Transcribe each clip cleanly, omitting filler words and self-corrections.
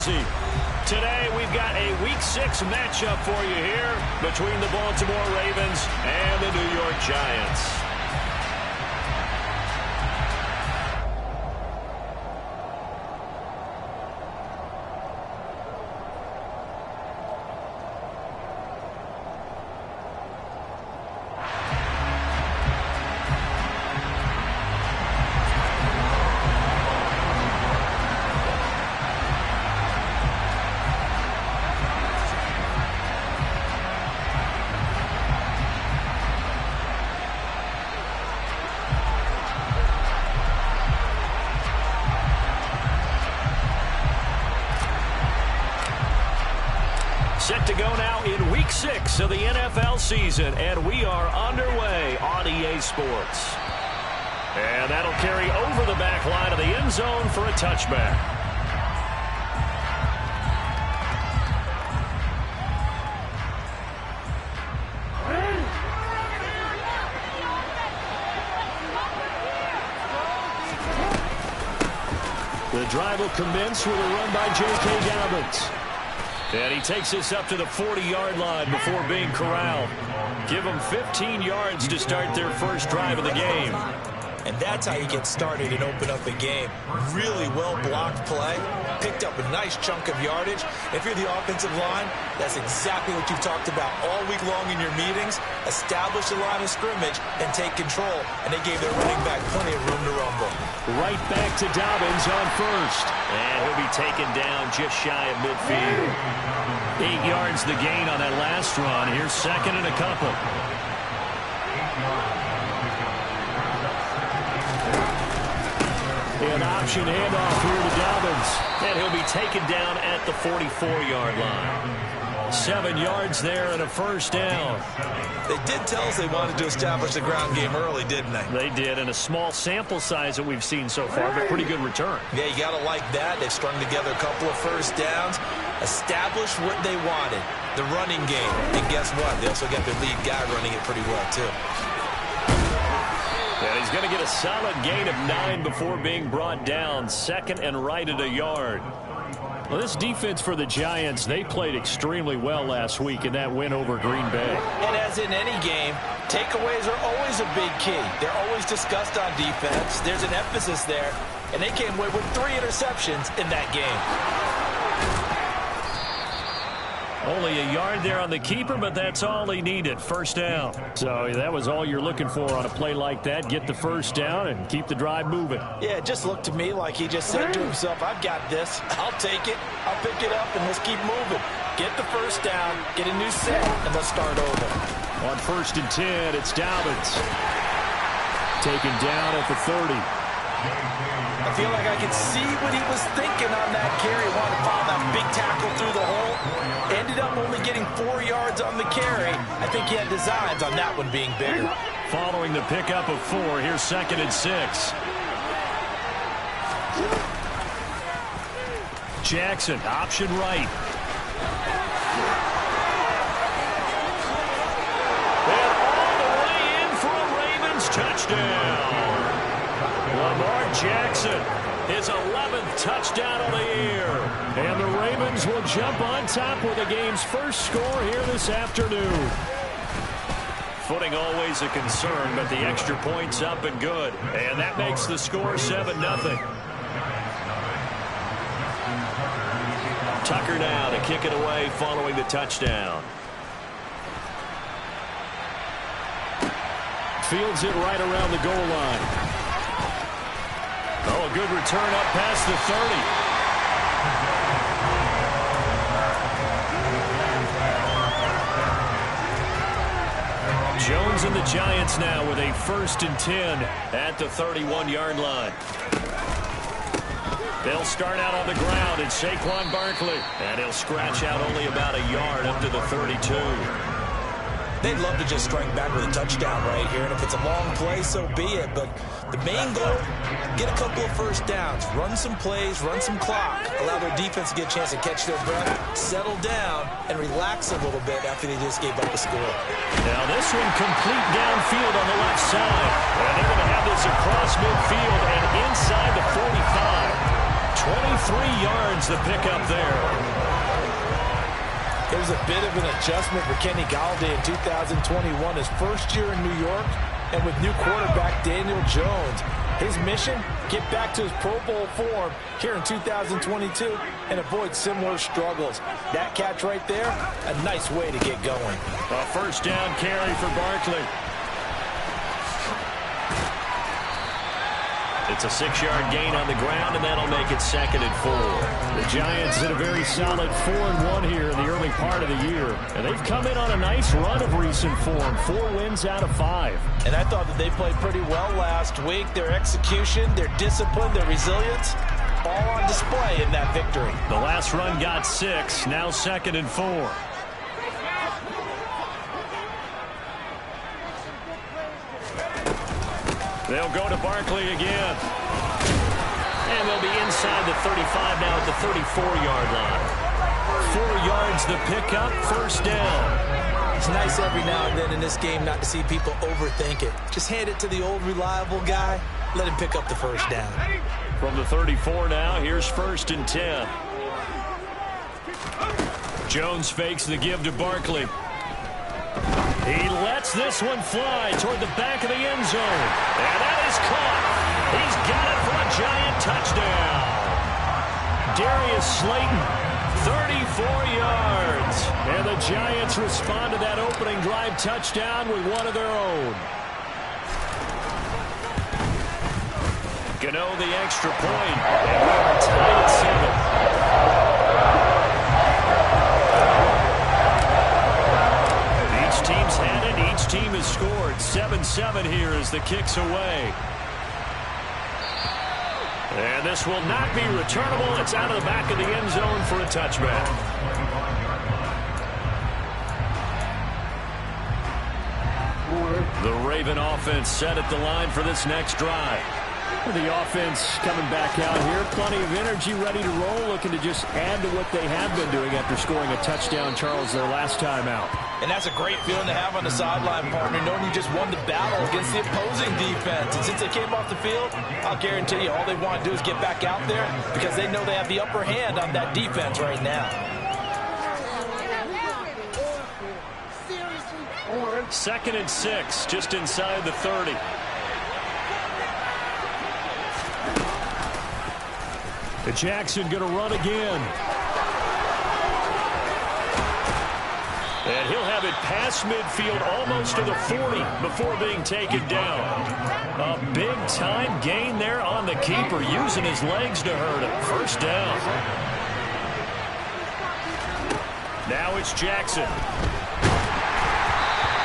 Today, we've got a Week 6 matchup for you here between the Baltimore Ravens and the New York Giants. Set to go now in Week 6 of the NFL season, and we are underway on EA Sports. And that'll carry over the back line of the end zone for a touchback. The drive will commence with a run by J.K. Dobbins. And he takes this up to the 40-yard line before being corralled. Give them 15 yards to start their first drive of the game. And that's how you get started and open up a game. Really well-blocked play. Picked up a nice chunk of yardage. If you're the offensive line, that's exactly what you've talked about all week long in your meetings. Establish the line of scrimmage and take control. And they gave their running back plenty of room to rumble. Right back to Dobbins on first. And he'll be taken down just shy of midfield. 8 yards the gain on that last run. Here's second and a couple. An option handoff here to Dobbins. And he'll be taken down at the 44-yard line. 7 yards there and a first down. They did tell us they wanted to establish the ground game early, didn't they? They did, and a small sample size that we've seen so far, but pretty good return. Yeah, you got to like that. They've strung together a couple of first downs, established what they wanted, the running game. And guess what? They also got their lead guy running it pretty well, too. And he's going to get a solid gain of 9 before being brought down. Second and right at a yard. Well, this defense for the Giants, they played extremely well last week in that win over Green Bay. And as in any game, takeaways are always a big key. They're always discussed on defense. There's an emphasis there. And they came away with 3 interceptions in that game. Only a yard there on the keeper, but that's all he needed. First down. So that was all you're looking for on a play like that. Get the first down and keep the drive moving. Yeah, it just looked to me like he just said to himself, I've got this. I'll take it. I'll pick it up, and let's keep moving. Get the first down, get a new set, and let's start over. On 1st and 10, it's Dobbins. Taken down at the 30. I feel like I could see what he was thinking on that carry. Wanted to follow that big tackle through the hole. Ended up only getting 4 yards on the carry. I think he had designs on that one being bigger. Following the pickup of 4, here's 2nd and 6. Jackson, option right. And all the way in for a Ravens touchdown. Lamar Jackson, his 11th touchdown of the year. And the Ravens will jump on top with the game's first score here this afternoon. Footing always a concern, but the extra point's up and good. And that makes the score 7-0. Tucker now to kick it away following the touchdown. Fields it right around the goal line. Oh, a good return up past the 30. Jones and the Giants now with a 1st and 10 at the 31-yard line. They'll start out on the ground, it's Saquon Barkley. And he'll scratch out only about a yard up to the 32. They'd love to just strike back with a touchdown right here. And if it's a long play, so be it. But the main goal, get a couple of first downs. Run some plays, run some clock. Allow their defense to get a chance to catch their breath, settle down, and relax a little bit after they just gave up a score. Now this one complete downfield on the left side. And they're going to have this across midfield and inside the 45. 23 yards the pickup there. It was a bit of an adjustment for Kenny Galladay in 2021, his first year in New York, and with new quarterback Daniel Jones. His mission, get back to his Pro Bowl form here in 2022 and avoid similar struggles. That catch right there, a nice way to get going. A first down carry for Barkley. It's a 6-yard gain on the ground, and that'll make it 2nd and 4. The Giants in a very solid 4-1 here in the early part of the year. And they've come in on a nice run of recent form. 4 wins out of 5. And I thought that they played pretty well last week. Their execution, their discipline, their resilience, all on display in that victory. The last run got 6, now 2nd and 4. They'll go to Barkley again. And they'll be inside the 35 now at the 34-yard line. 4 yards the pickup, first down. It's nice every now and then in this game not to see people overthink it. Just hand it to the old reliable guy. Let him pick up the first down. From the 34 now, here's 1st and 10. Jones fakes the give to Barkley. He lets this one fly toward the back of the end zone. And that is caught. He's got it for a Giant touchdown. Darius Slayton, 34 yards. And the Giants respond to that opening drive touchdown with one of their own. Gano the extra point. And we're tied at 7. Team's had it. Each team has scored. 7-7 here as the kick's away. And this will not be returnable. It's out of the back of the end zone for a touchback. The Raven offense set at the line for this next drive. The offense coming back out here. Plenty of energy, ready to roll, looking to just add to what they have been doing after scoring a touchdown, Charles, their last time out. And that's a great feeling to have on the sideline, partner, knowing you just won the battle against the opposing defense. And since they came off the field, I'll guarantee you all they want to do is get back out there because they know they have the upper hand on that defense right now. 2nd and 6, just inside the 30. The Jackson going to run again. And he'll have it past midfield almost to the 40 before being taken down. A big-time gain there on the keeper, using his legs to hurt him. First down. Now it's Jackson.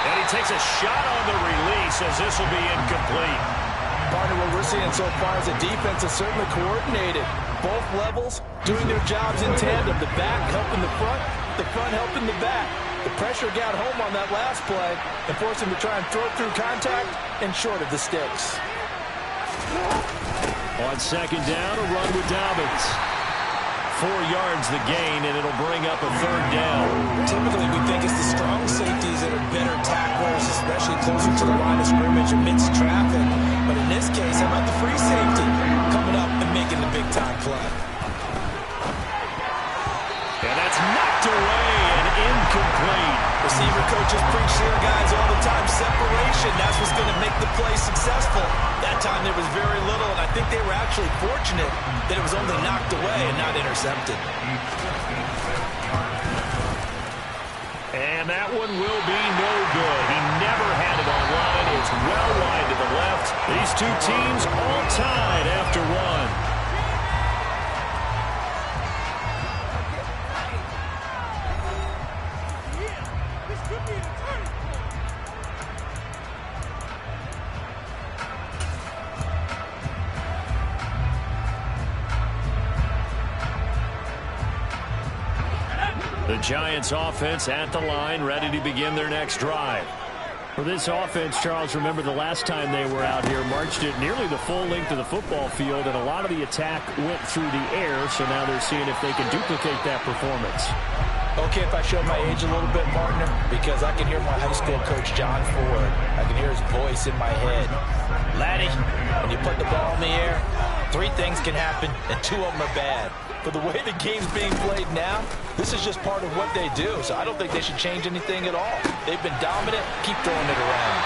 And he takes a shot on the release as this will be incomplete. Partner, what we're seeing so far is a defense that's certainly coordinated. Both levels doing their jobs in tandem. The back helping the front helping the back. The pressure got home on that last play and forced him to try and throw through contact and short of the sticks. On 2nd down, a run with Dobbins. 4 yards the gain, and it'll bring up a 3rd down. Typically, we think it's the strong safeties that are better tacklers, especially closer to the line of scrimmage amidst traffic. But in this case, how about the free safety coming up and making the big-time play? And that's knocked away and incomplete. Receiver coaches preach here, guys, all the time. Separation, that's what's going to make the play successful. That time there was very little, and I think they were actually fortunate that it was only knocked away and not intercepted. And that one will be no good. He never had it on line. It's well wide to the left. These two teams all tied after one. The Giants offense at the line, ready to begin their next drive. For this offense, Charles, remember the last time they were out here, marched it nearly the full length of the football field, and a lot of the attack went through the air, so now they're seeing if they can duplicate that performance. Okay, if I show my age a little bit, partner, because I can hear my high school coach, John Ford. I can hear his voice in my head. Laddie, when you put the ball in the air, Three things can happen, and two of them are bad. But the way the game's being played now, this is just part of what they do. So I don't think they should change anything at all. They've been dominant. Keep throwing it around.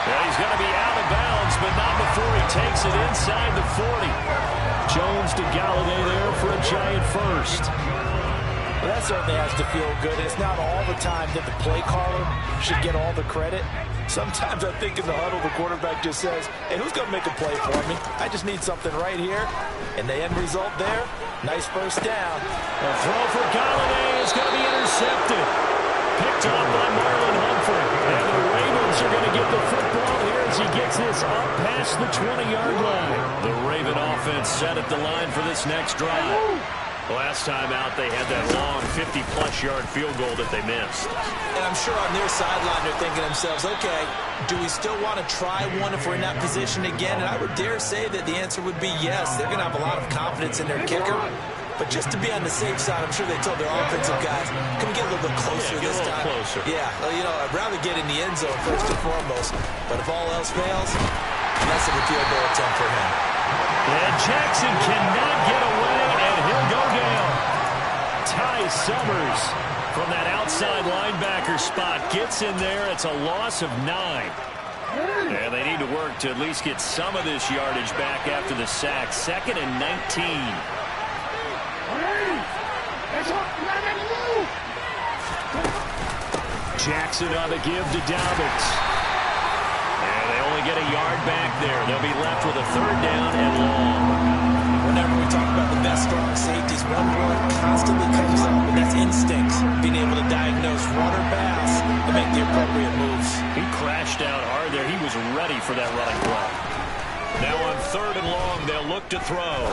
Yeah, he's going to be out of bounds, but not before he takes it inside the 40. Jones to Galladay there for a giant first. Well, that certainly has to feel good. It's not all the time that the play caller should get all the credit. Sometimes I think in the huddle, the quarterback just says, hey, who's going to make a play for me? I just need something right here. And the end result there, nice first down. A throw for Galladay is going to be intercepted. Picked up by Marlon Humphrey. And the Ravens are going to get the football here as he gets this up past the 20-yard line. The Raven offense set at the line for this next drive. Last time out, they had that long 50-plus yard field goal that they missed. And I'm sure on their sideline, they're thinking to themselves, okay, do we still want to try one if we're in that position again? And I would dare say that the answer would be yes. They're going to have a lot of confidence in their kicker. But just to be on the safe side, I'm sure they told their offensive guys, can we get a little bit closer this time? Closer. Yeah, well, you know, I'd rather get in the end zone first and foremost. But if all else fails, less of a field goal attempt for him. And Jackson cannot get away, and he'll go down. Ty Summers from that outside linebacker spot gets in there. It's a loss of 9. And they need to work to at least get some of this yardage back after the sack. 2nd and 19. Jackson on the give to Dobbins. And they only get a yard back there. They'll be left with a 3rd down and long. Whenever we talk about the best strong safeties, one word constantly comes up, and that's instincts. Being able to diagnose run or pass and make the appropriate moves. He crashed out hard there. He was ready for that running play. Now on 3rd and long, they'll look to throw.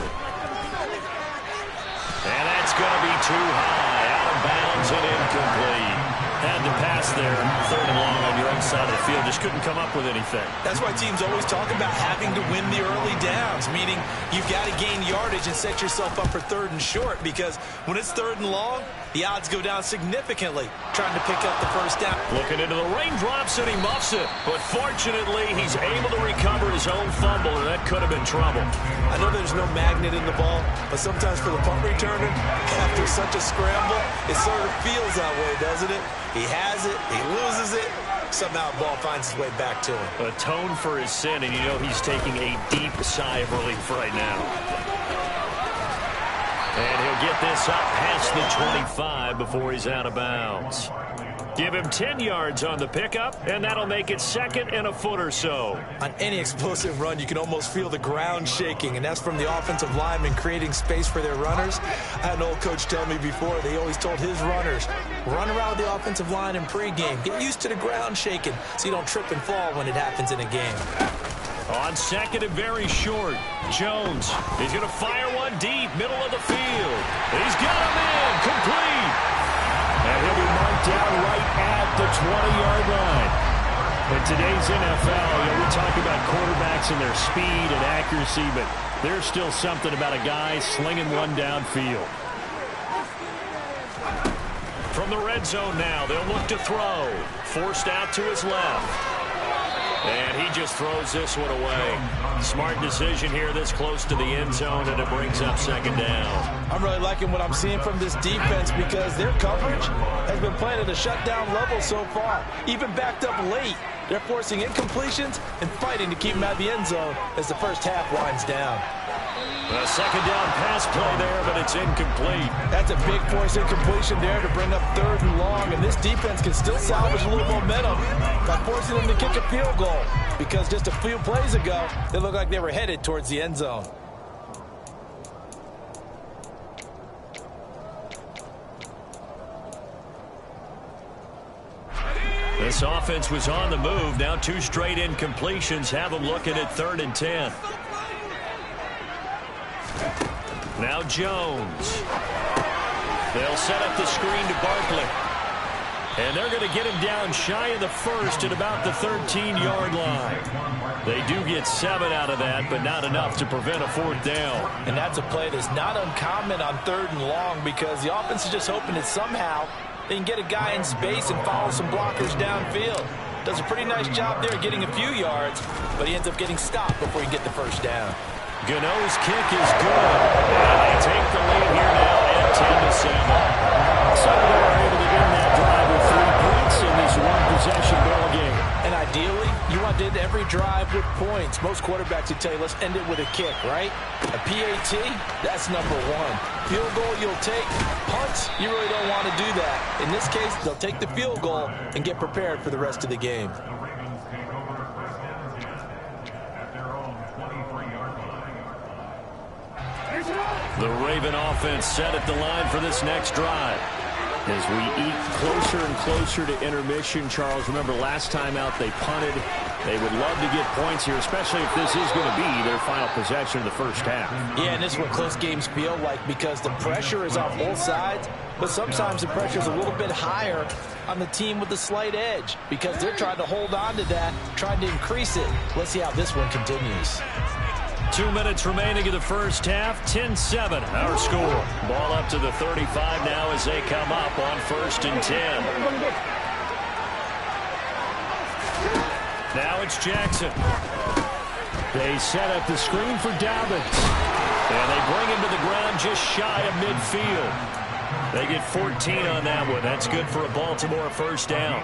And that's going to be too high. Out of bounds and incomplete. Had to pass there. 3rd and long on your own side of the field. Just couldn't come up with anything. That's why teams always talk about having to win the early downs, meaning you've got to gain yardage and set yourself up for 3rd and short, because when it's 3rd and long, the odds go down significantly trying to pick up the first down. Looking into the raindrops, and he muffs it. But fortunately, he's able to recover his own fumble, and that could have been trouble. I know there's no magnet in the ball, but sometimes for the punt returner, after such a scramble, it sort of feels that way, doesn't it? He has it, he loses it, somehow the ball finds its way back to him. Atone for his sin, and you know he's taking a deep sigh of relief right now. And he'll get this up past the 25 before he's out of bounds. Give him 10 yards on the pickup, and that'll make it 2nd and a foot or so. On any explosive run, you can almost feel the ground shaking, and that's from the offensive linemen creating space for their runners. I had an old coach tell me before, they always told his runners, run around the offensive line in pregame. Get used to the ground shaking so you don't trip and fall when it happens in a game. On 2nd and very short, Jones is going to fire one deep, middle of the field. He's got him in, complete. And he'll be marked down right at the 20-yard line. In today's NFL, we talk about quarterbacks and their speed and accuracy, but there's still something about a guy slinging one downfield. From the red zone now, they'll look to throw. Forced out to his left. And he just throws this one away. Smart decision here this close to the end zone, and it brings up 2nd down. I'm really liking what I'm seeing from this defense because their coverage has been playing at a shutdown level so far. Even backed up late, they're forcing incompletions and fighting to keep them at the end zone as the first half winds down. A 2nd down pass play there, but it's incomplete. That's a big force incompletion there to bring up 3rd and long, and this defense can still salvage a little momentum by forcing them to kick a field goal, because just a few plays ago, they looked like they were headed towards the end zone. This offense was on the move. Now 2 straight incompletions have them looking at 3rd and 10. Now Jones. They'll set up the screen to Barkley. And they're going to get him down shy of the 1st at about the 13-yard line. They do get 7 out of that, but not enough to prevent a 4th down. And that's a play that's not uncommon on 3rd and long, because the offense is just hoping that somehow they can get a guy in space and follow some blockers downfield. Does a pretty nice job there getting a few yards, but he ends up getting stopped before he can get the 1st down. Gano's kick is good. And they take the lead here now at 10-7. So they were able to end that drive with 3 points in this one-possession ball game. And ideally, you want to end every drive with points. Most quarterbacks would tell you, let's end it with a kick, right? A PAT, that's number 1. Field goal you'll take. Punts, you really don't want to do that. In this case, they'll take the field goal and get prepared for the rest of the game. The Raven offense set at the line for this next drive. As we eat closer and closer to intermission, Charles, remember last time out they punted. They would love to get points here, especially if this is going to be their final possession of the first half. Yeah, and this is what close games feel like because the pressure is on both sides, but sometimes the pressure is a little bit higher on the team with the slight edge because they're trying to hold on to that, trying to increase it. Let's see how this one continues. 2 minutes remaining in the first half. 10-7 our score. Ball up to the 35 now as they come up on 1st and 10. Now it's Jackson. They set up the screen for Dobbins. And they bring him to the ground just shy of midfield. They get 14 on that one. That's good for a Baltimore first down.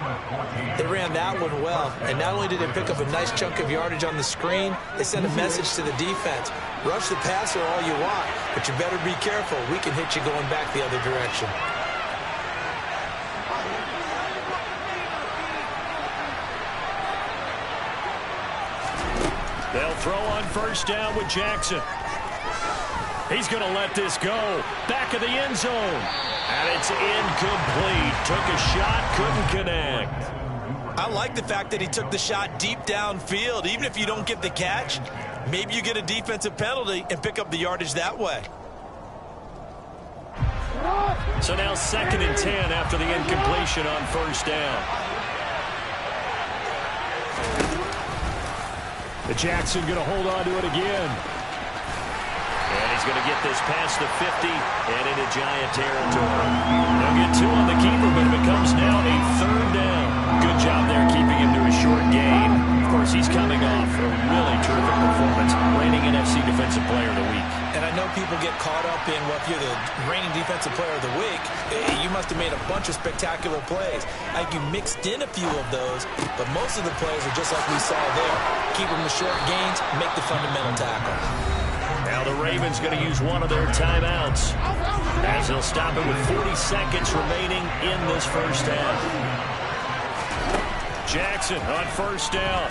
They ran that one well, and not only did they pick up a nice chunk of yardage on the screen, they sent a message to the defense. Rush the passer all you want, but you better be careful. We can hit you going back the other direction. They'll throw on first down with Jackson. He's going to let this go. Back of the end zone. And it's incomplete. Took a shot, couldn't connect. I like the fact that he took the shot deep downfield. Even if you don't get the catch, maybe you get a defensive penalty and pick up the yardage that way. So now 2nd and 10 after the incompletion on first down. The Jackson going to hold on to it again. And he's going to get this past the 50 and into Giant territory. They'll get 2 on the keeper, but it becomes now a 3rd down. Good job there keeping him to a short gain. Of course, he's coming off a really terrific performance, reigning NFC Defensive Player of the Week. And I know people get caught up in, well, if you're the reigning Defensive Player of the Week, you must have made a bunch of spectacular plays. Like you mixed in a few of those, but most of the plays are just like we saw there. Keep them to short gains, make the fundamental tackle. Now the Ravens going to use one of their timeouts as they'll stop it with 40 seconds remaining in this first half. Jackson on first down.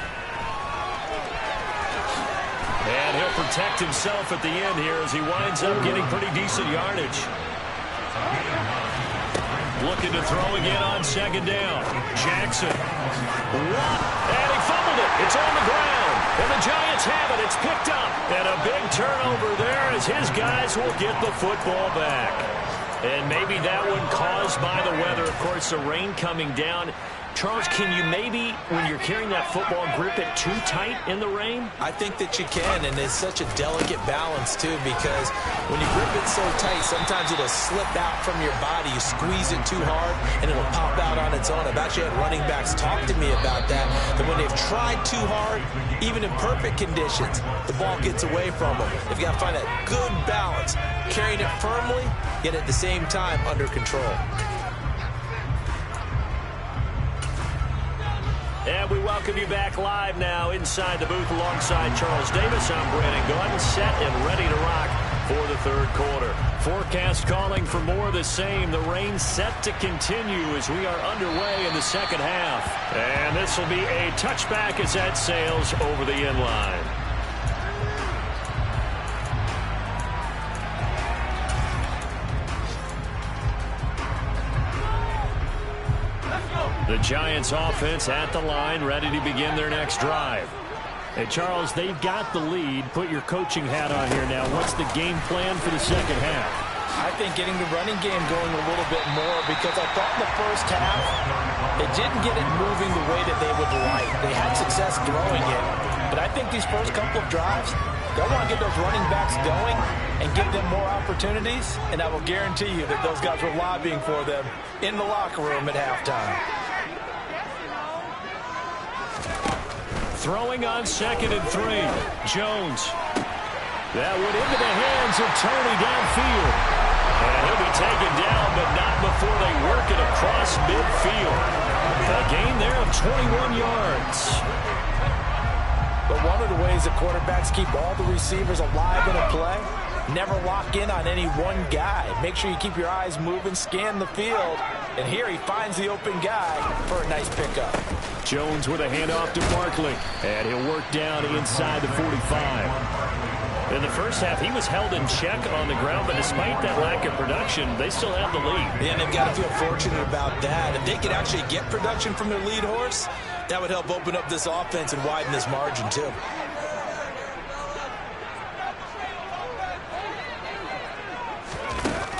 And he'll protect himself at the end here as he winds up getting pretty decent yardage. Looking to throw again on 2nd down. Jackson. And he fumbled it. It's on the ground. And the Giants have it. It's picked up. And a big turnover there as his guys will get the football back. And maybe that one caused by the weather. Of course, the rain coming down. Charles, can you maybe, when you're carrying that football, grip it too tight in the rain? I think that you can, and it's such a delicate balance, too, because when you grip it so tight, sometimes it'll slip out from your body. You squeeze it too hard, and it'll pop out on its own. I've actually had running backs talk to me about that when they've tried too hard, even in perfect conditions, the ball gets away from them. They've got to find that good balance, carrying it firmly, yet at the same time under control. And we welcome you back live now inside the booth alongside Charles Davis. I'm Brandon Gordon, set and ready to rock for the 3rd quarter. Forecast calling for more of the same. The rain set to continue as we are underway in the 2nd half. And this will be a touchback as that sails over the end line. The Giants offense at the line, ready to begin their next drive. Hey, Charles, they've got the lead. Put your coaching hat on here now. What's the game plan for the 2nd half? I think getting the running game going a little bit more because I thought in the first half it didn't get it moving the way that they would like. They had success throwing it, but I think these first couple of drives, they'll want to get those running backs going and give them more opportunities, and I will guarantee you that those guys were lobbying for them in the locker room at halftime. Throwing on 2nd and 3. Jones. That went into the hands of Tony downfield. And he'll be taken down, but not before they work it across midfield. A gain there of 21 yards. But one of the ways that quarterbacks keep all the receivers alive in a play, never lock in on any one guy. Make sure you keep your eyes moving, scan the field. And here he finds the open guy for a nice pickup. Jones with a handoff to Barkley. And he'll work down inside the 45. In the first half, he was held in check on the ground, but despite that lack of production, they still have the lead. Yeah, and they've got to feel fortunate about that. If they could actually get production from their lead horse, that would help open up this offense and widen this margin, too.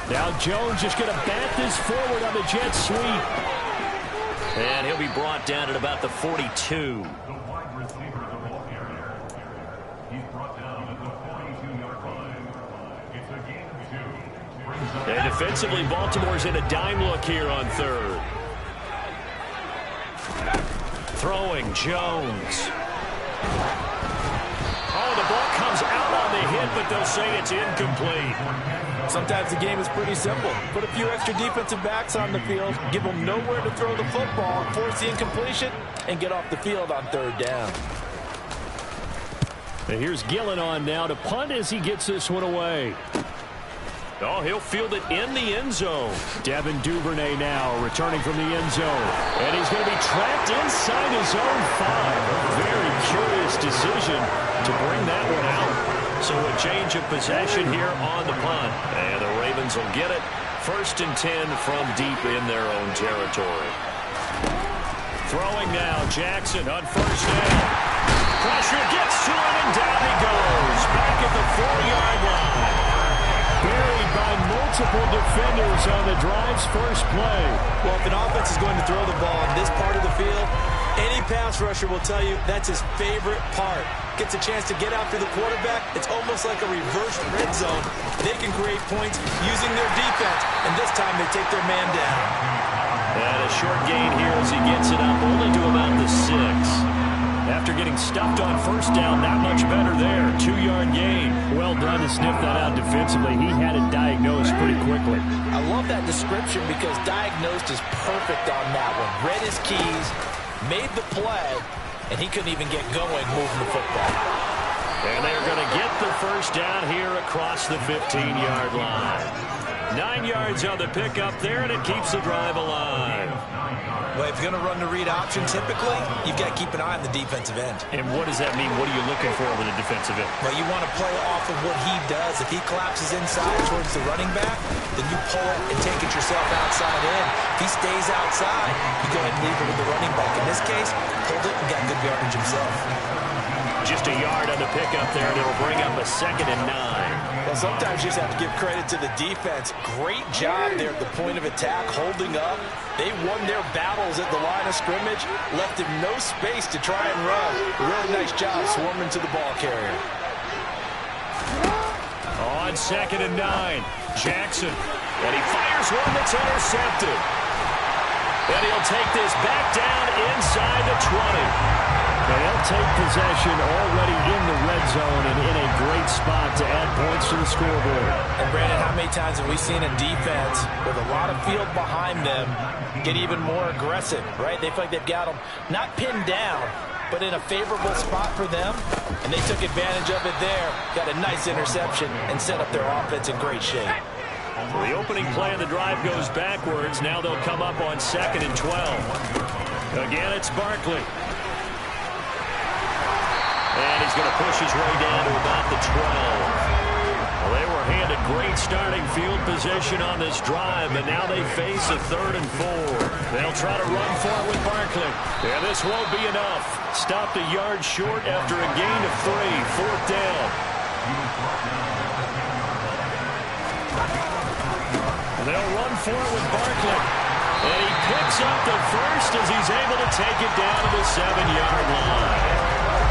Now Jones just going to bat this forward on the jet sweep. And he'll be brought down at about the 42. And defensively, Baltimore's in a dime look here on third. Throwing, Jones. Oh, the ball comes out on the hit, but they'll say it's incomplete. Sometimes the game is pretty simple. Put a few extra defensive backs on the field, give them nowhere to throw the football, force the incompletion, and get off the field on third down. And here's Gillen on now to punt as he gets this one away. Oh, he'll field it in the end zone. Devin Duvernay now returning from the end zone. And he's going to be trapped inside his own 5. Very curious decision to bring that one out. So a change of possession here on the punt. And the Ravens will get it. 1st and 10 from deep in their own territory. Throwing now, Jackson on 1st down. Pressure gets to him and down he goes. Back at the 4-yard line. Buried by multiple defenders on the drive's first play. Well, if an offense is going to throw the ball in this part of the field, any pass rusher will tell you that's his favorite part. Gets a chance to get after the quarterback. It's almost like a reverse red zone. They can create points using their defense, and this time they take their man down. And a short gain here as he gets it up only to about the 6. After getting stuffed on 1st down, not much better there. 2-yard gain. Well done to sniff that out defensively. He had it diagnosed pretty quickly. I love that description because diagnosed is perfect on that one. Read his keys, made the play, and he couldn't even get going moving the football. And they're going to get the 1st down here across the 15-yard line. 9 yards on the pickup there, and it keeps the drive alive. Well, if you're going to run the read option, typically, you've got to keep an eye on the defensive end. And what does that mean? What are you looking for with a defensive end? Well, you want to play off of what he does. If he collapses inside towards the running back, then you pull it and take it yourself outside in. If he stays outside, you go ahead and leave it with the running back. In this case, pulled it and got good yardage himself. Just a yard on the pickup there, and it'll bring up a 2nd and 9. Well, sometimes you just have to give credit to the defense. Great job there at the point of attack, holding up. They won their battles at the line of scrimmage, left him no space to try and run. Really nice job swarming to the ball carrier. On 2nd and 9, Jackson. And he fires one that's intercepted. And he'll take this back down inside the 20. They'll take possession already in the red zone and in a great spot to add points to the scoreboard. And, Brandon, how many times have we seen a defense with a lot of field behind them get even more aggressive, right? They feel like they've got them not pinned down, but in a favorable spot for them, and they took advantage of it there, got a nice interception, and set up their offense in great shape. Well, the opening play of the drive goes backwards. Now they'll come up on 2nd and 12. Again, it's Barkley. And he's going to push his way down to about the 12. Well, they were handed great starting field position on this drive, but now they face a 3rd and 4. They'll try to run for it with Barkley. And this won't be enough. Stopped a yard short after a gain of 3. 4th down. They'll run for it with Barkley. And he picks up the 1st as he's able to take it down to the 7-yard line.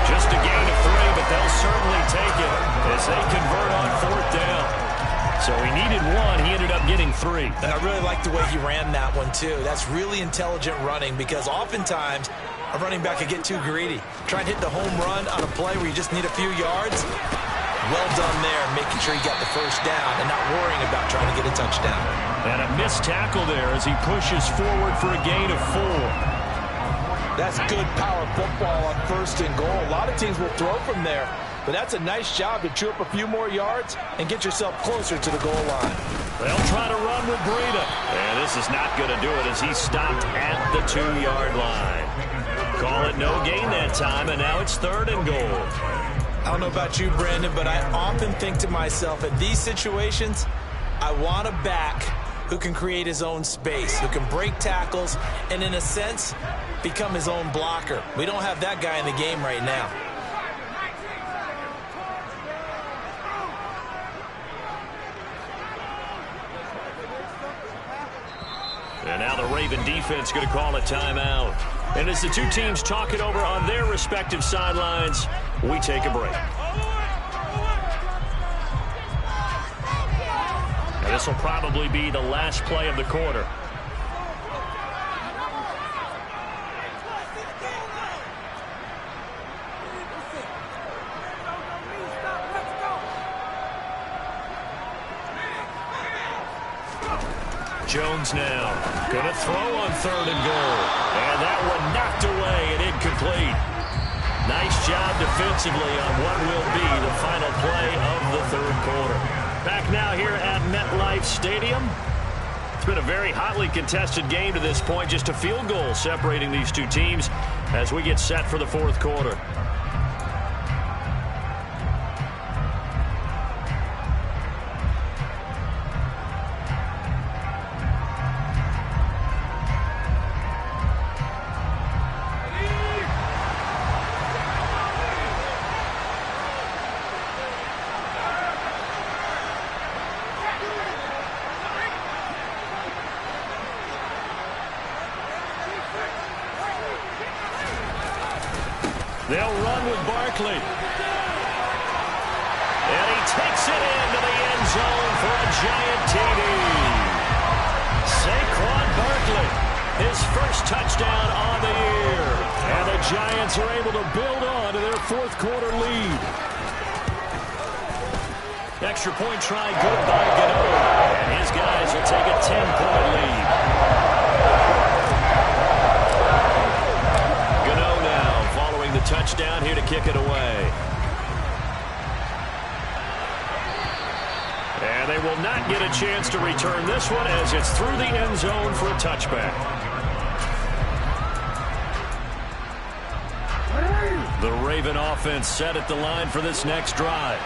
Just a gain of 3, but they'll certainly take it as they convert on 4th down. So he needed 1. He ended up getting 3. And I really like the way he ran that one, too. That's really intelligent running because oftentimes a running back can get too greedy. Try and hit the home run on a play where you just need a few yards. Well done there, making sure he got the first down and not worrying about trying to get a touchdown. And a missed tackle there as he pushes forward for a gain of 4. That's good power football on 1st and goal. A lot of teams will throw from there, but that's a nice job to chew up a few more yards and get yourself closer to the goal line. They'll try to run with Breida. And this is not going to do it as he's stopped at the 2-yard line. Call it no gain that time, and now it's 3rd and goal. I don't know about you, Brandon, but I often think to myself, in these situations, I want a back who can create his own space, who can break tackles, and in a sense, become his own blocker. We don't have that guy in the game right now. And now the Raven defense going to call a timeout. And as the two teams talk it over on their respective sidelines, we take a break. And this will probably be the last play of the quarter. Jones now going to throw on 3rd and goal. And that one knocked away and incomplete. Nice job defensively on what will be the final play of the 3rd quarter. Back now here at MetLife Stadium. It's been a very hotly contested game to this point. Just a field goal separating these two teams as we get set for the 4th quarter. They'll run with Barkley. And he takes it into the end zone for a giant TD. Saquon Barkley, his first touchdown on the year. And the Giants are able to build on to their 4th quarter lead. Extra point try good by Gano. And his guys will take a 10-point lead. Touchdown here to kick it away. And they will not get a chance to return this one as it's through the end zone for a touchback. The Raven offense set at the line for this next drive.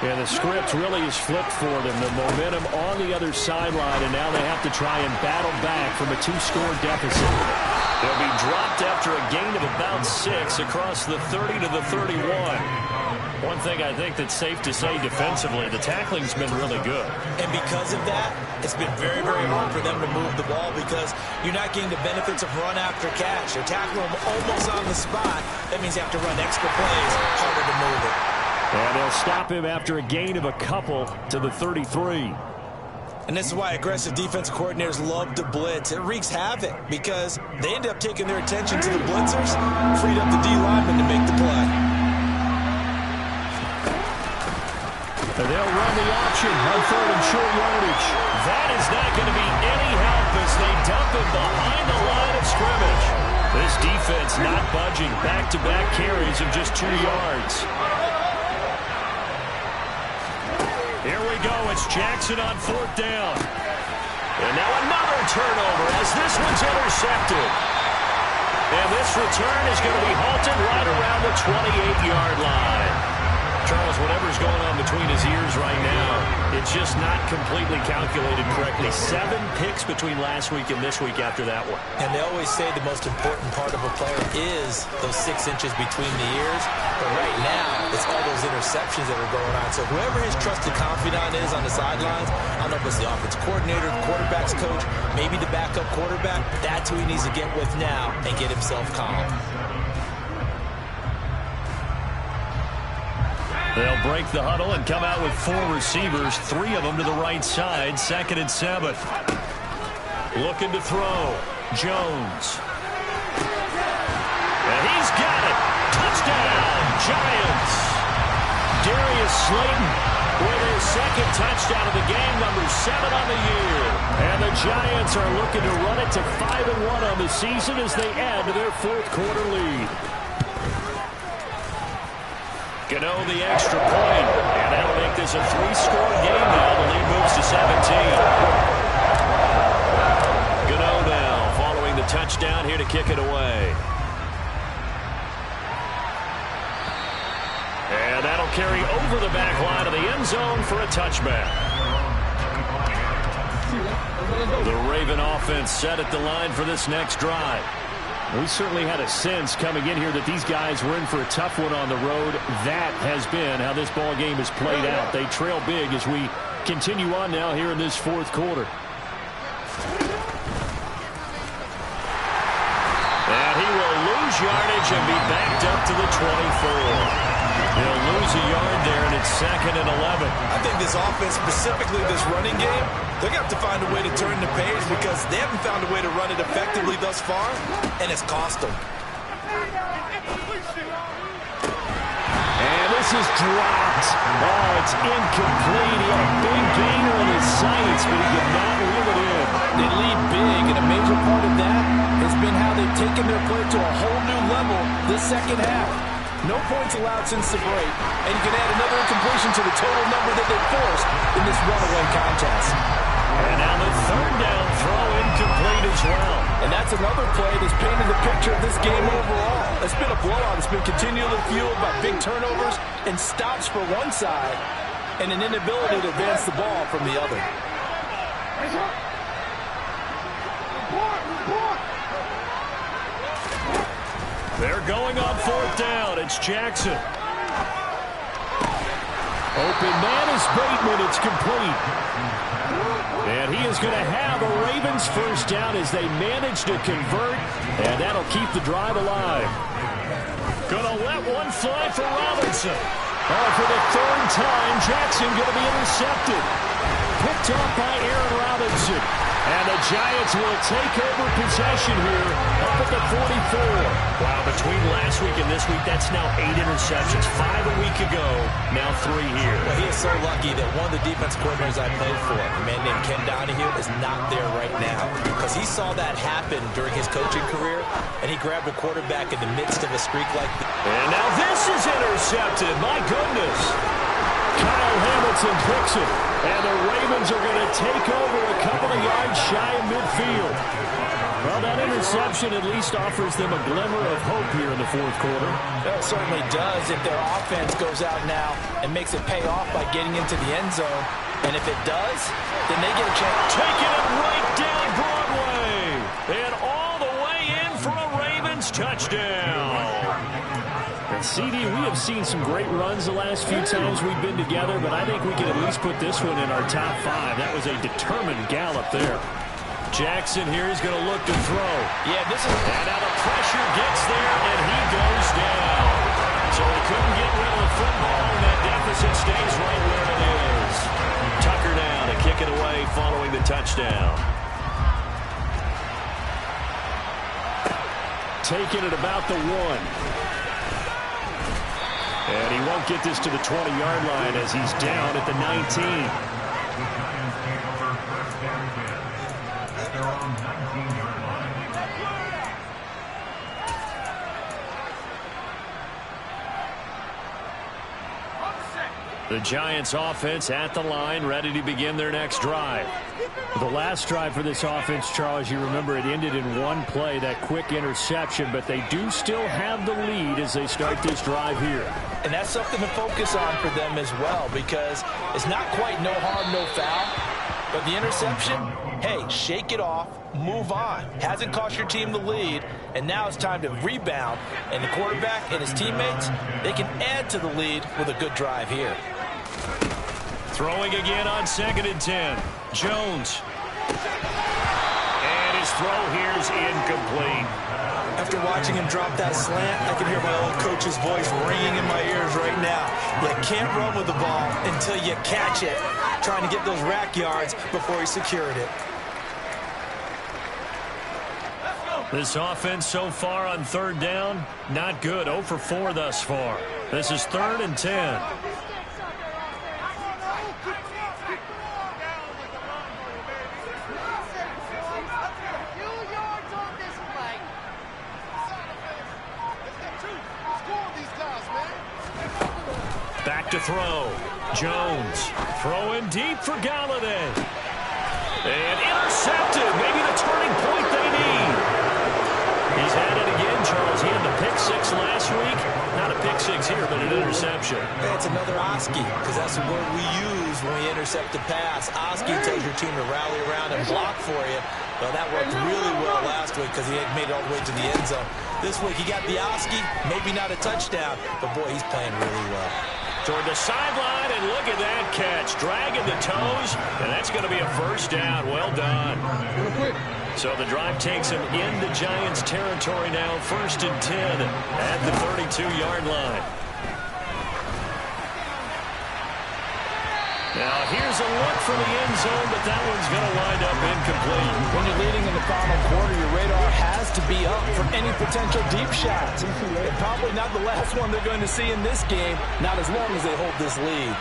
And the script really is flipped for them. The momentum on the other sideline, and now they have to try and battle back from a 2-score deficit. They'll be dropped after a gain of about 6 across the 30 to the 31. One thing I think that's safe to say defensively, the tackling's been really good. And because of that, it's been very, very hard for them to move the ball because you're not getting the benefits of run after catch. You're tackling them almost on the spot. That means you have to run extra plays, harder to move it. And they'll stop him after a gain of a couple to the 33. And this is why aggressive defensive coordinators love to blitz. It wreaks havoc because they end up taking their attention to the blitzers, freed up the D lineman to make the play. And they'll run the option on 3rd and short yardage. That is not going to be any help as they dump him behind the line of scrimmage. This defense not budging. Back-to-back carries of just 2 yards. Here we go. It's Jackson on 4th down. And now another turnover as this one's intercepted. And this return is going to be halted right around the 28-yard line. Charles, whatever's going on between his ears right now, it's just not completely calculated correctly. 7 picks between last week and this week after that one. And they always say the most important part of a player is those 6 inches between the ears. But right now, it's all those interceptions that are going on. So whoever his trusted confidant is on the sidelines, I don't know if it's the offensive coordinator, the quarterback's coach, maybe the backup quarterback, that's who he needs to get with now and get himself calm. They'll break the huddle and come out with 4 receivers, 3 of them to the right side, 2nd and 7. Looking to throw. Jones. And he's got it. Touchdown, Giants. Slayton with his second touchdown of the game, number 7 on the year. And the Giants are looking to run it to 5-1 on the season as they add to their fourth quarter lead. Gano the extra point, and that'll make this a 3-score game now. The lead moves to 17. Gano now following the touchdown here to kick it away. And that'll carry over the back line of the end zone for a touchback. The Raven offense set at the line for this next drive. We certainly had a sense coming in here that these guys were in for a tough one on the road. That has been how this ball game has played out. They trail big as we continue on now here in this fourth quarter. And he will lose yardage and be backed up to the 24. They'll lose a yard there, and it's 2nd and 11. I think this offense, specifically this running game, they're going to have to find a way to turn the page because they haven't found a way to run it effectively thus far, and it's cost them. And this is dropped. Oh, it's incomplete. He had a big gainer in his sights, but he did not reel it in. They lead big, and a major part of that has been how they've taken their play to a whole new level this second half. No points allowed since the break, and you can add another incompletion to the total number that they forced in this runaway contest. And now the third down throw incomplete as well. And that's another play that's painted the picture of this game overall. It's been a blowout. It's been continually fueled by big turnovers and stops for one side and an inability to advance the ball from the other. They're going on 4th down. It's Jackson. Open man is Bateman. It's complete. And he is going to have a Ravens first down as they manage to convert. And that'll keep the drive alive. Going to let one fly for Robinson. Oh, for the 3rd time, Jackson going to be intercepted. Picked off by Aaron Robinson. And the Giants will take over possession here up at the 44. Wow, between last week and this week, that's now 8 interceptions. 5 a week ago, now 3 here. Well, he is so lucky that one of the defense coordinators I played for, a man named Ken Donahue, is not there right now. Because he saw that happen during his coaching career, and he grabbed a quarterback in the midst of a streak like this. And now this is intercepted. My goodness. Kyle Hamilton picks it. And the Ravens are going to take over a couple of yards shy of midfield. Well, that interception at least offers them a glimmer of hope here in the fourth quarter. It certainly does if their offense goes out now and makes it pay off by getting into the end zone. And if it does, then they get a chance. Taking it right down Broadway. And all the way in for a Ravens touchdown. And CD, we have seen some great runs the last few times we've been together, but I think we can at least put this one in our top 5. That was a determined gallop there. Jackson here is going to look to throw. Yeah, this is... And now the pressure gets there, and he goes down. So he couldn't get rid of the football, and that deficit stays right where it is. Tucker down to kick it away following the touchdown. Taking it about the 1. And he won't get this to the 20-yard line as he's down at the 19. The Giants offense at the line, ready to begin their next drive. The last drive for this offense, Charles, you remember it ended in one play, that quick interception, but they do still have the lead as they start this drive here. And that's something to focus on for them as well, because it's not quite no harm, no foul. But the interception, hey, shake it off, move on. Hasn't cost your team the lead, and now it's time to rebound. And the quarterback and his teammates, they can add to the lead with a good drive here. Throwing again on 2nd and 10. Jones. And his throw here is incomplete. After watching him drop that slant, I can hear my old coach's voice ringing in my ears right now. You can't run with the ball until you catch it, trying to get those rack yards before he secured it. This offense so far on 3rd down, not good. 0 for 4 thus far. This is 3rd and 10. back to throw. Jones throwing deep for Galladay. And intercepted. Maybe the turning point they need. He's had it again, Charles. He had the pick six last week. Not a pick six here, but an interception. Hey, it's another Oski, because that's the word we use when we intercept the pass. Oski tells your team to rally around and block for you. Well, that worked really well last week because he had made it all the way to the end zone. This week he got the Oski, maybe not a touchdown, but boy, he's playing really well. Toward the sideline, and look at that catch. Dragging the toes, and that's going to be a first down. Well done. So the drive takes him into Giants territory now, 1st and 10 at the 32-yard line. Now here's a look for the end zone, but that one's going to wind up incomplete. When you're leading in the final quarter, your radar has to be up for any potential deep shots. And probably not the last one they're going to see in this game, not as long as they hold this lead.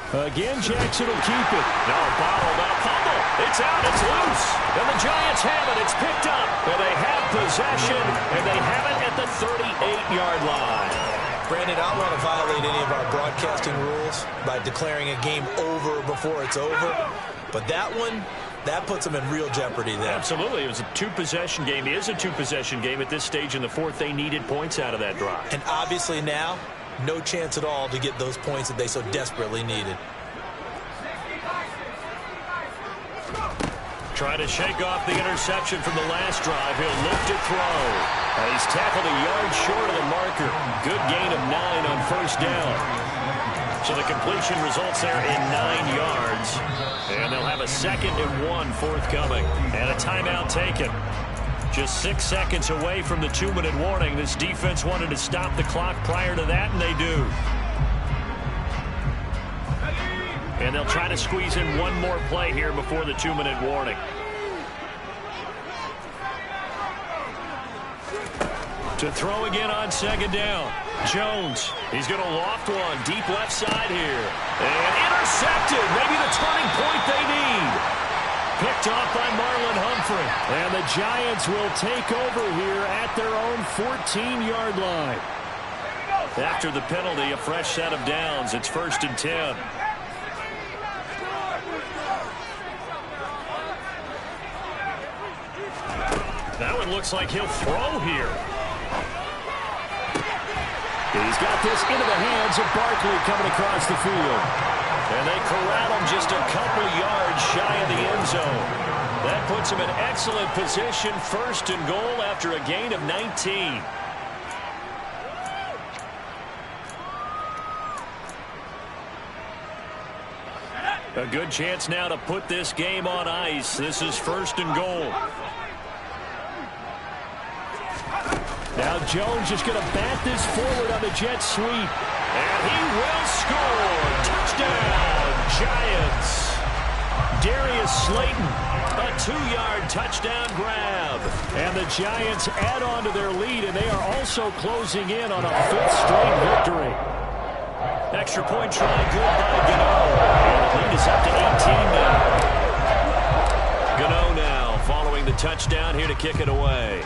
Again, Jackson will keep it. No, bottled up. Fumble. It's out. It's loose. And the Giants have it. It's picked up. And they have possession. And they have it at the 38-yard line. Brandon, I don't want to violate any of our broadcasting rules by declaring a game over before it's over. But that one, that puts them in real jeopardy there. Absolutely. It was a two-possession game. It is a two-possession game at this stage in the fourth. They needed points out of that drive. And obviously now, no chance at all to get those points that they so desperately needed. Trying to shake off the interception from the last drive. He'll look to throw. And he's tackled a yard short of the marker. Good gain of 9 on first down. So the completion results there in 9 yards. And they'll have a 2nd and 1 forthcoming. And a timeout taken. Just 6 seconds away from the 2-minute warning. This defense wanted to stop the clock prior to that, and they do. And they'll try to squeeze in one more play here before the 2-minute warning. To throw again on 2nd down. Jones, he's going to loft one. Deep left side here. And intercepted. Maybe the turning point they need. Picked off by Marlon Humphrey. And the Giants will take over here at their own 14-yard line. After the penalty, a fresh set of downs. It's 1st and 10. That one looks like he'll throw here. He's got this into the hands of Barkley coming across the field. And they corral him just a couple yards shy of the end zone. That puts him in excellent position, 1st and goal after a gain of 19. A good chance now to put this game on ice. This is 1st and goal. Now Jones is going to bat this forward on the jet sweep. And he will score. Touchdown, Giants. Darius Slayton, a 2-yard touchdown grab. And the Giants add on to their lead, and they are also closing in on a 5th straight victory. Extra point try good by Gano. And the lead is up to 18 now. Gano now following the touchdown here to kick it away.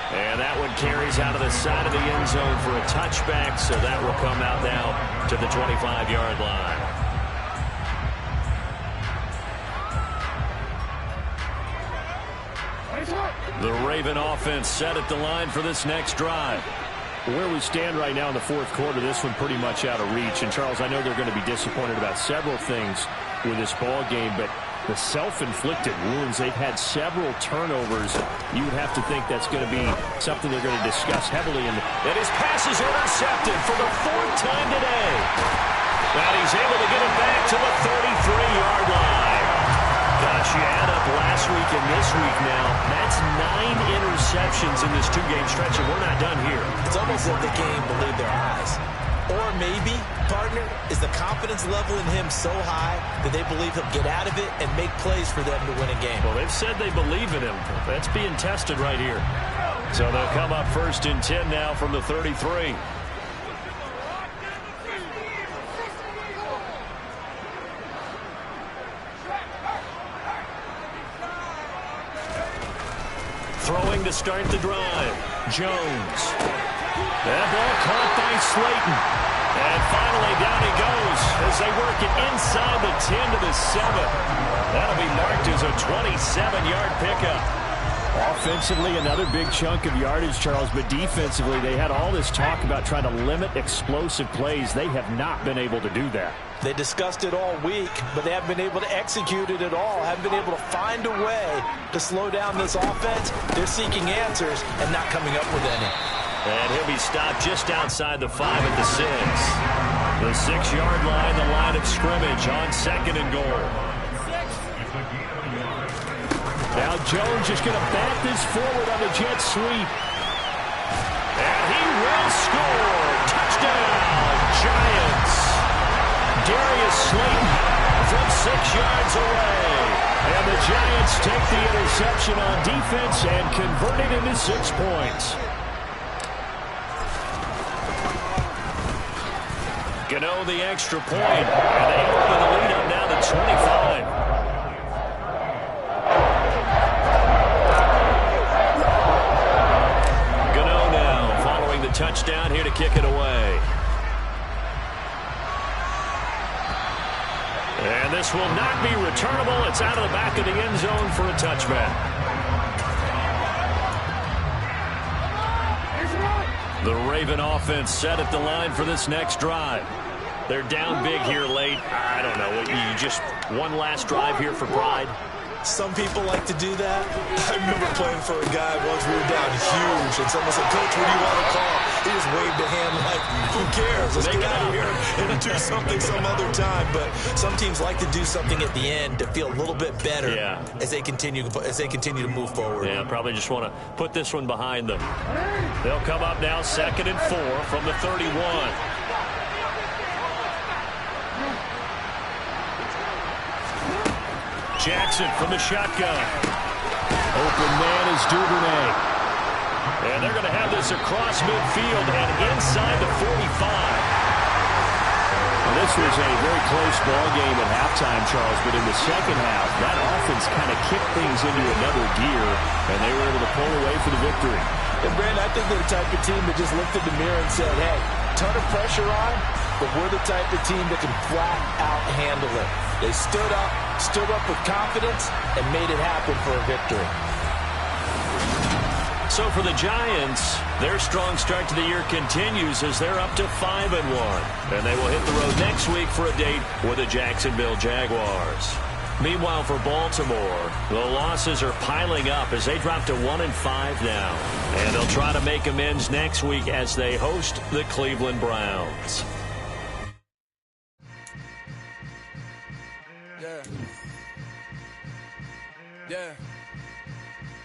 And that one carries out of the side of the end zone for a touchback, so that will come out now to the 25-yard line. The Raven offense set at the line for this next drive. Where we stand right now in the 4th quarter, this one pretty much out of reach. And, Charles, I know they're going to be disappointed about several things with this ball game, but the self-inflicted wounds, they've had several turnovers. You would have to think that's going to be something they're going to discuss heavily. And his pass is intercepted for the 4th time today. And he's able to get it back to the 33-yard line. Gosh, you add up last week and this week now, that's 9 interceptions in this 2-game stretch, and we're not done here. It's almost like the game believed their eyes. Or maybe, partner, is the confidence level in him so high that they believe he'll get out of it and make plays for them to win a game. Well, they've said they believe in him. That's being tested right here. So they'll come up 1st and 10 now from the 33. Throwing to start the drive. Jones. That ball caught by Slayton. And finally down he goes as they work it inside the 10 to the 7. That'll be marked as a 27-yard pickup. Offensively, another big chunk of yardage, Charles, but defensively, they had all this talk about trying to limit explosive plays. They have not been able to do that. They discussed it all week, but they haven't been able to execute it at all. Haven't been able to find a way to slow down this offense. They're seeking answers and not coming up with any. And he'll be stopped just outside the 5 at the 6. The 6-yard line, the line of scrimmage on 2nd and goal. Now Jones is going to bat this forward on the jet sweep. And he will score. Touchdown, Giants. Darius Slayton from 6 yards away. And the Giants take the interception on defense and convert it into 6 points. Gano the extra point. And they open the lead up now to 25. Touchdown here to kick it away. And this will not be returnable. It's out of the back of the end zone for a touchback. The Raven offense set at the line for this next drive. They're down big here late. I don't know. You just one last drive here for pride. Some people like to do that. I remember playing for a guy once. We were down huge, and someone said, "Coach, what do you want to call?" He just waved a hand like, "Who cares? Let's get out of here and do something some other time." But some teams like to do something at the end to feel a little bit better as they continue to move forward. Yeah, probably just want to put this one behind them. They'll come up now 2nd and 4 from the 31. Jackson from the shotgun. Open man is Duvernay. And they're going to have this across midfield and inside the 45. Well, this was a very close ball game at halftime, Charles, but in the second half, that offense kind of kicked things into another gear, and they were able to pull away for the victory. And, Brandon, I think they're the type of team that just looked in the mirror and said, hey, ton of pressure on, but we're the type of team that can flat out handle it. They stood up with confidence, and made it happen for a victory. So for the Giants, their strong start to the year continues as they're up to 5-1. And they will hit the road next week for a date with the Jacksonville Jaguars. Meanwhile, for Baltimore, the losses are piling up as they drop to 1-5 now. And they'll try to make amends next week as they host the Cleveland Browns. Yeah.